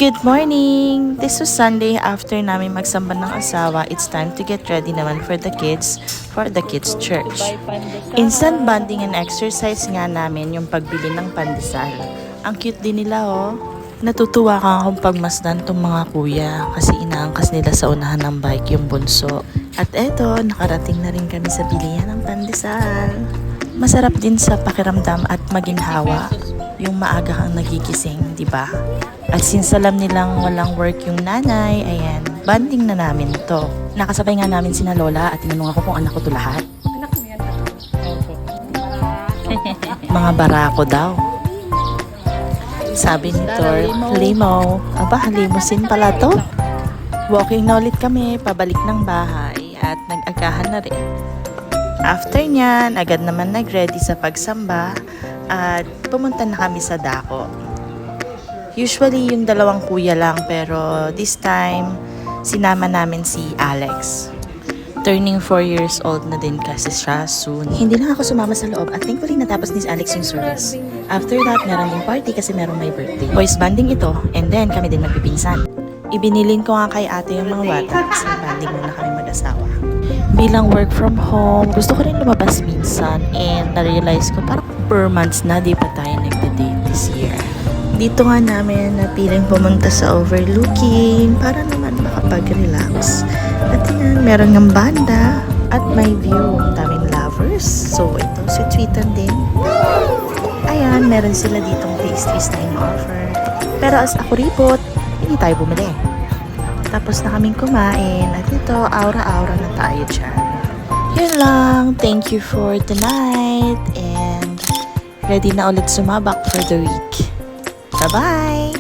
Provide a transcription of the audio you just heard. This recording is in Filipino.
Good morning! This was Sunday after namin magsamba ng asawa. It's time to get ready naman for the kids church. Instant bonding and exercise nga namin yung pagbili ng pandesal. Ang cute din nila oh. Natutuwa ka akong pagmasdan tong mga kuya kasi inaangkas nila sa unahan ng bike yung bunso. At eto, nakarating na rin kami sa bilihan ng pandesal. Masarap din sa pakiramdam at maginhawa yung maaga kang nagigising, di ba? At since alam nilang walang work yung nanay, ayan, banding na namin to. Nakasabay nga namin sina Lola at tinanong ako kung anak ko to lahat. Anak mo yan. Mga barako daw. Sabi ni Tor, limo. Aba, limousine pala to. Walking na ulit kami, pabalik ng bahay at nag-agahan na rin. After nyan, agad naman nag-ready sa pagsamba at pumunta na kami sa dako. Usually yung dalawang kuya lang pero this time sinama namin si Alex. Turning 4 years old na din kasi siya soon. Hindi na ako sumama sa loob at thankfully natapos ni Alex yung service. After that, meron din party kasi meron may birthday. Boys banding ito and then kami din magpipinsan. Ibinilin ko nga kay ate yung mga water kasi banding muna kami mag-asawa. Bilang work from home, gusto ko rin lumabas minsan and na-realize ko parang per months na di pa tayo nagda-date this year. Dito nga namin napiling pumunta sa overlooking para naman makapag-relax. At yan, meron ng banda at may view. Daming lovers. So, ito, sweet-sweetan din. Ayan, meron sila ditong pastries na in-offer. Pero as ako ripot, hindi tayo bumili. Tapos na kaming kumain at ito, aura-aura na tayo dyan. Yun lang. Thank you for tonight and ready na ulit sumabak for the week. Bye-bye!